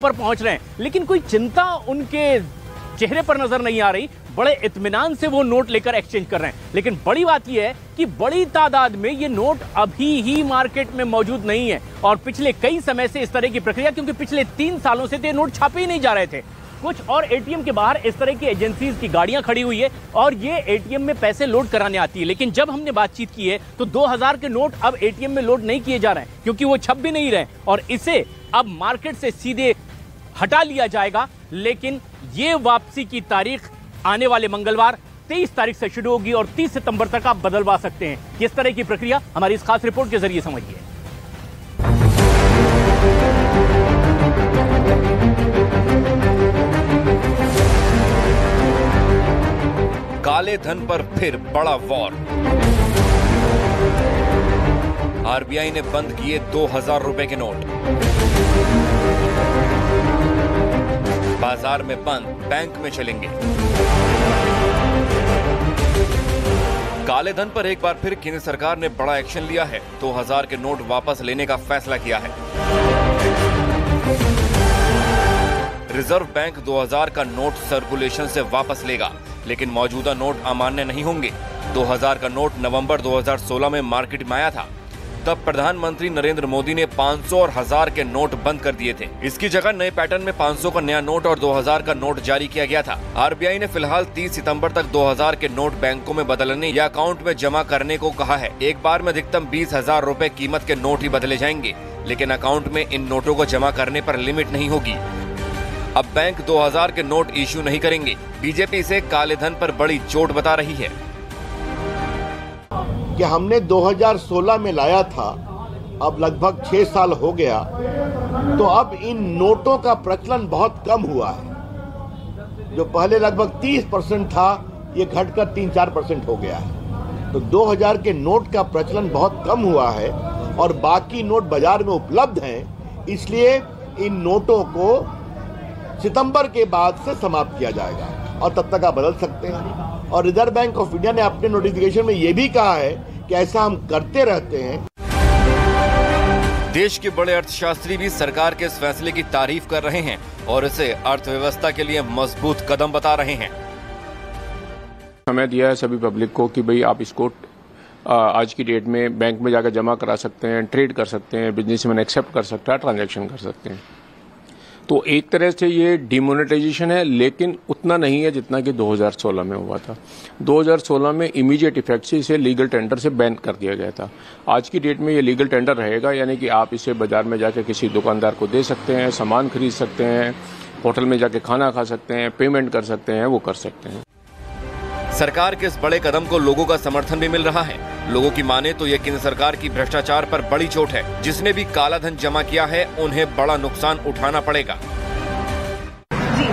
पर पहुंच रहे हैं, लेकिन कोई चिंता उनके चेहरे पर नजर नहीं आ रही। बड़े इत्मीनान से वो नोट लेकर एक्सचेंज कर रहे हैं। लेकिन बड़ी बात यह है कि बड़ी तादाद में ये नोट अभी ही मार्केट में मौजूद नहीं है और पिछले कई समय से इस तरह की प्रक्रिया, क्योंकि पिछले 3 सालों से ये नोट छापे ही नहीं जा रहे थे। कुछ और एटीएम के बाहर इस तरह की एजेंसीज की गाड़ियां खड़ी हुई है और ये एटीएम में पैसे लोड कराने आती है। लेकिन जब हमने बातचीत की है तो 2000 के नोट अब एटीएम में लोड नहीं किए जा रहे हैं, क्योंकि वो छप भी नहीं रहे और इसे अब मार्केट से सीधे हटा लिया जाएगा। लेकिन ये वापसी की तारीख आने वाले मंगलवार 23 तारीख से शुरू होगी और 30 सितंबर तक आप बदलवा सकते हैं। किस तरह की प्रक्रिया, हमारी इस खास रिपोर्ट के जरिए समझिए। काले धन पर फिर बड़ा वॉर। आरबीआई ने बंद किए 2000 रुपए के नोट। बाजार में बंद, बैंक में चलेंगे। काले धन पर एक बार फिर केंद्र सरकार ने बड़ा एक्शन लिया है। 2000 के नोट वापस लेने का फैसला किया है। रिजर्व बैंक 2000 का नोट सर्कुलेशन से वापस लेगा, लेकिन मौजूदा नोट अमान्य नहीं होंगे। 2000 का नोट नवंबर 2016 में मार्केट में आया था। तब प्रधानमंत्री नरेंद्र मोदी ने 500 और 1000 के नोट बंद कर दिए थे। इसकी जगह नए पैटर्न में 500 का नया नोट और 2000 का नोट जारी किया गया था। आरबीआई ने फिलहाल 30 सितंबर तक 2000 के नोट बैंकों में बदलने या अकाउंट में जमा करने को कहा है। एक बार में अधिकतम 20,000 रुपए कीमत के नोट ही बदले जाएंगे, लेकिन अकाउंट में इन नोटों को जमा करने पर लिमिट नहीं होगी। अब बैंक 2000 के नोट इश्यू नहीं करेंगे। बीजेपी इसे काले धन पर बड़ी चोट बता रही है कि हमने 2016 में लाया था, अब लगभग 6 साल हो गया, तो अब इन नोटों का प्रचलन बहुत कम हुआ है। जो पहले लगभग 30% था, ये घटकर 3-4% हो गया है। तो 2000 के नोट का प्रचलन बहुत कम हुआ है और बाकी नोट बाजार में उपलब्ध हैं, इसलिए इन नोटों को सितंबर के बाद से समाप्त किया जाएगा और तब तक आप बदल सकते हैं। और रिजर्व बैंक ऑफ इंडिया ने अपने नोटिफिकेशन में यह भी कहा है कि ऐसा हम करते रहते हैं। देश के बड़े अर्थशास्त्री भी सरकार के इस फैसले की तारीफ कर रहे हैं और इसे अर्थव्यवस्था के लिए मजबूत कदम बता रहे हैं। समय दिया है सभी पब्लिक को कि भाई आप इसको आज की डेट में बैंक में जाकर जमा करा सकते हैं, ट्रेड कर सकते हैं, बिजनेसमैन एक्सेप्ट कर सकता है, ट्रांजैक्शन कर सकते हैं। तो एक तरह से ये डिमोनेटाइजेशन है, लेकिन उतना नहीं है जितना कि 2016 में हुआ था। 2016 में इमीडिएट इफेक्ट से इसे लीगल टेंडर से बैन कर दिया गया था। आज की डेट में ये लीगल टेंडर रहेगा, यानी कि आप इसे बाजार में जाकर किसी दुकानदार को दे सकते हैं, सामान खरीद सकते हैं, होटल में जाके खाना खा सकते हैं, पेमेंट कर सकते हैं, वो कर सकते हैं। सरकार के इस बड़े कदम को लोगों का समर्थन भी मिल रहा है। लोगों की माने तो ये केंद्र सरकार की भ्रष्टाचार पर बड़ी चोट है। जिसने भी काला धन जमा किया है, उन्हें बड़ा नुकसान उठाना पड़ेगा।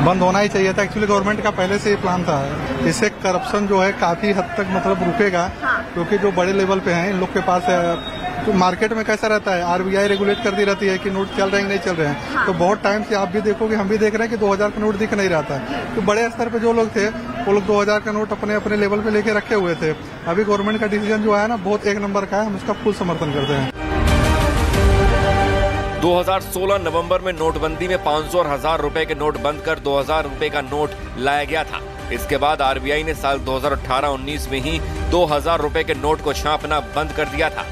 बंद होना ही चाहिए था। एक्चुअली गवर्नमेंट का पहले से ही प्लान था। इससे करप्शन जो है काफी हद तक मतलब रुकेगा, क्योंकि जो बड़े लेवल पे हैं इन लोग के पास तो मार्केट में कैसा रहता है, आरबीआई रेगुलेट कर दी रहती है कि नोट चल रहे हैं नहीं चल रहे हैं। तो बहुत टाइम से आप भी देखोगे, हम भी देख रहे हैं कि 2000 का नोट दिख नहीं रहा था। तो बड़े स्तर पे जो लोग थे वो लोग 2000 का नोट अपने अपने लेवल पे लेके रखे हुए थे। अभी गवर्नमेंट का डिसीजन जो है ना बहुत एक नंबर का है, हम उसका फुल समर्थन करते हैं। 2016 नवंबर में नोटबंदी में 500 और 1000 रुपए के नोट बंद कर 2000 रुपए का नोट लाया गया था। इसके बाद आरबीआई ने साल 2018-19 में ही 2000 रुपए के नोट को छापना बंद कर दिया था।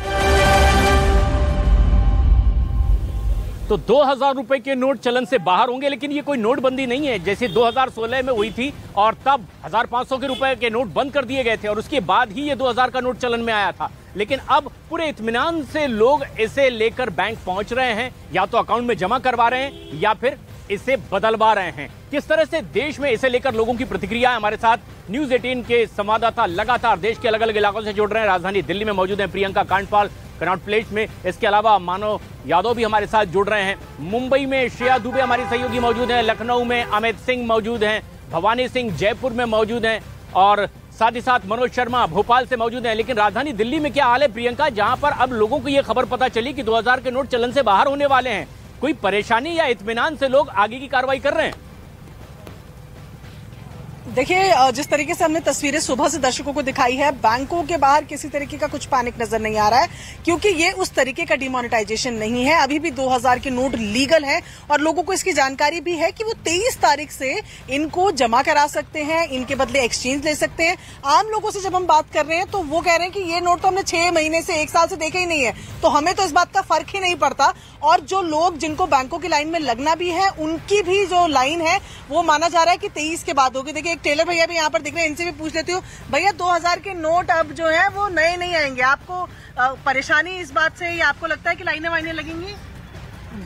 तो 2000 रुपए के नोट चलन से बाहर होंगे, लेकिन ये कोई नोटबंदी नहीं है जैसे 2016 में हुई थी और तब 1500 के रुपए के नोट बंद कर दिए गए थे और उसके बाद ही ये 2000 का नोट चलन में आया था। लेकिन अब पूरे इत्मीनान से लोग इसे लेकर बैंक पहुंच रहे हैं, या तो अकाउंट में जमा करवा रहे हैं या फिर इसे बदलवा रहे हैं। किस तरह से देश में इसे लेकर लोगों की प्रतिक्रिया है, हमारे साथ न्यूज 18 के संवाददाता लगातार देश के अलग अलग इलाकों से जुड़ रहे हैं। राजधानी दिल्ली में मौजूद हैं प्रियंका कांडपाल कनॉट प्लेस में, इसके अलावा मानव यादव भी हमारे साथ जुड़ रहे हैं। मुंबई में श्रेया दुबे हमारी सहयोगी मौजूद हैं, लखनऊ में अमित सिंह मौजूद हैं, भवानी सिंह जयपुर में मौजूद हैं और साथ ही साथ मनोज शर्मा भोपाल से मौजूद हैं। लेकिन राजधानी दिल्ली में क्या हाल है प्रियंका, जहां पर अब लोगों को यह खबर पता चली कि 2000 के नोट चलन से बाहर होने वाले हैं? कोई परेशानी या इत्मीनान से लोग आगे की कार्रवाई कर रहे हैं? देखिए, जिस तरीके से हमने तस्वीरें सुबह से दर्शकों को दिखाई है, बैंकों के बाहर किसी तरीके का कुछ पैनिक नजर नहीं आ रहा है, क्योंकि ये उस तरीके का डिमोनेटाइजेशन नहीं है। अभी भी 2000 के नोट लीगल हैं और लोगों को इसकी जानकारी भी है कि वो 23 तारीख से इनको जमा करा सकते हैं, इनके बदले एक्सचेंज ले सकते हैं। आम लोगों से जब हम बात कर रहे हैं तो वो कह रहे हैं कि ये नोट तो हमने 6 महीने से 1 साल से देखे ही नहीं है, तो हमें तो इस बात का फर्क ही नहीं पड़ता। और जो लोग जिनको बैंकों की लाइन में लगना भी है, उनकी भी जो लाइन है वो माना जा रहा है कि 23 के बाद होगी। देखिए, एक टेलर भैया भी यहाँ पर दिख रहे हैं, इनसे भी पूछ लेती हूँ। भैया, 2000 के नोट अब जो है वो नए नहीं आएंगे, आपको परेशानी इस बात से, या आपको लगता है कि लाइनें वाइनें लगेंगी?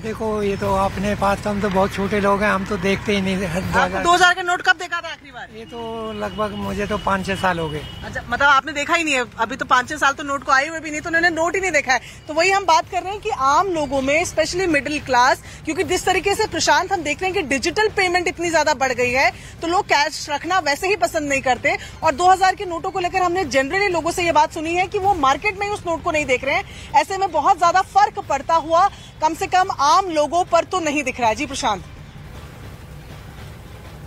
देखो, ये तो अपने पास हम तो बहुत छोटे लोग हैं, हम तो देखते ही नहीं। 2000 के नोट कब देखा था आखिरी बार? ये तो लगभग मुझे तो 5-6 साल हो गए। अच्छा, मतलब आपने देखा ही नहीं है अभी? तो 5-6 साल तो नोट को आए हुए भी नहीं, तो उन्होंने नोट ही नहीं देखा है। तो वही हम बात कर रहे हैं कि आम लोगों में, स्पेशली मिडिल क्लास, क्योंकि जिस तरीके से प्रशांत हम देख रहे हैं कि डिजिटल पेमेंट इतनी ज्यादा बढ़ गई है, तो लोग कैश रखना वैसे ही पसंद नहीं करते। और 2000 के नोटों को लेकर हमने जनरली लोगों से ये बात सुनी है कि वो मार्केट में उस नोट को नहीं देख रहे हैं। ऐसे में बहुत ज्यादा फर्क पड़ता हुआ कम से कम आम लोगों पर तो नहीं दिख रहा है। जी प्रशांत।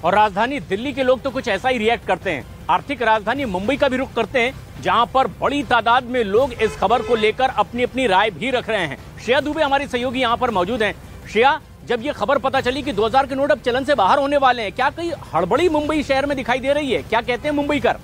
और राजधानी दिल्ली के लोग तो कुछ ऐसा ही रिएक्ट करते हैं। आर्थिक राजधानी मुंबई का भी रुख करते हैं, जहां पर बड़ी तादाद में लोग इस खबर को लेकर अपनी अपनी राय भी रख रहे हैं। श्रेया दुबे हमारी सहयोगी यहां पर मौजूद हैं। श्रेया, जब ये खबर पता चली कि 2000 के नोट अब चलन से बाहर होने वाले हैं, क्या कोई हड़बड़ी मुंबई शहर में दिखाई दे रही है? क्या कहते हैं मुंबईकर?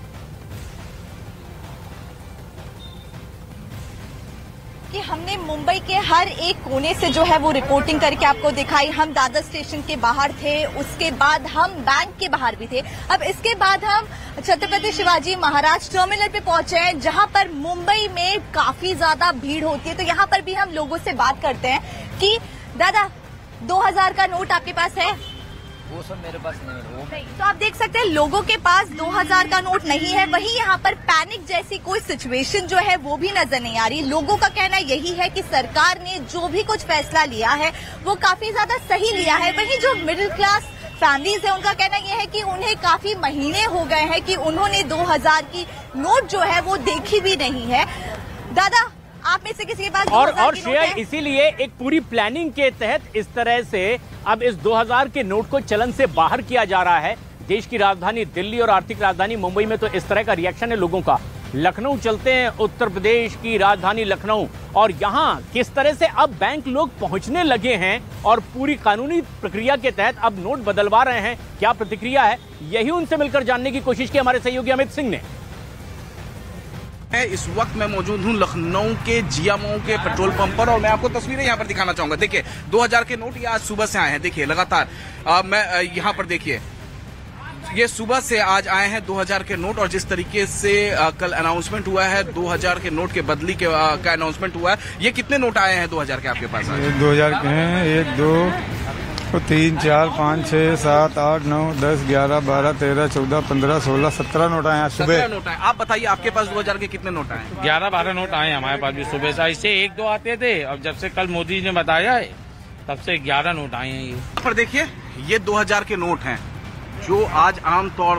कि हमने मुंबई के हर एक कोने से जो है वो रिपोर्टिंग करके आपको दिखाई। हम दादर स्टेशन के बाहर थे, उसके बाद हम बैंक के बाहर भी थे, अब इसके बाद हम छत्रपति शिवाजी महाराज टर्मिनल पे पहुंचे हैं, जहां पर मुंबई में काफी ज्यादा भीड़ होती है। तो यहां पर भी हम लोगों से बात करते हैं कि दादा, 2000 का नोट आपके पास है? वो सब मेरे पास नहीं है। तो आप देख सकते हैं लोगों के पास 2000 का नोट नहीं है। वहीं यहाँ पर पैनिक जैसी कोई सिचुएशन जो है वो भी नजर नहीं आ रही। लोगों का कहना यही है कि सरकार ने जो भी कुछ फैसला लिया है वो काफी ज्यादा सही लिया है। वहीं जो मिडिल क्लास फैमिलीज है, उनका कहना यह है कि उन्हें काफी महीने हो गए हैं कि उन्होंने 2000 की नोट जो है वो देखी भी नहीं है। दादा, आप में से किसी के पास और शेयर, इसीलिए एक पूरी प्लानिंग के तहत इस तरह से अब इस 2000 के नोट को चलन से बाहर किया जा रहा है। देश की राजधानी दिल्ली और आर्थिक राजधानी मुंबई में तो इस तरह का रिएक्शन है लोगों का। लखनऊ चलते हैं, उत्तर प्रदेश की राजधानी लखनऊ, और यहाँ किस तरह से अब बैंक लोग पहुंचने लगे हैं और पूरी कानूनी प्रक्रिया के तहत अब नोट बदलवा रहे हैं। क्या प्रतिक्रिया है, यही उनसे मिलकर जानने की कोशिश की हमारे सहयोगी अमित सिंह ने। इस वक्त मैं मौजूद हूं लखनऊ के जियामऊ के पेट्रोल पंप पर, और मैं आपको तस्वीरें यहां पर दिखाना चाहूंगा। देखिए, 2000 के नोट ये आज सुबह से आए हैं। देखिए, लगातार मैं यहां पर देखिए, ये सुबह से आज आए हैं 2000 के नोट, और जिस तरीके से कल अनाउंसमेंट हुआ है 2000 के नोट के बदली का अनाउंसमेंट हुआ है। ये कितने नोट आए हैं 2000 के आपके पास? 2000 के हैं 1, 2, 3, 4, 5, 6, 7, 8, 9, 10, 11, 12, 13, 14, 15, 16, 17 नोट आए हैं सुबह। 17 नोट आए। आप बताइए, आपके पास 2000 के कितने नोट आए? 11-12 नोट आए हमारे पास भी सुबह से। इससे 1-2 आते थे, अब जब से कल मोदी ने बताया है तब से 11 नोट आए हैं। ये पर देखिए, ये 2000 के नोट हैं जो आज आम तौर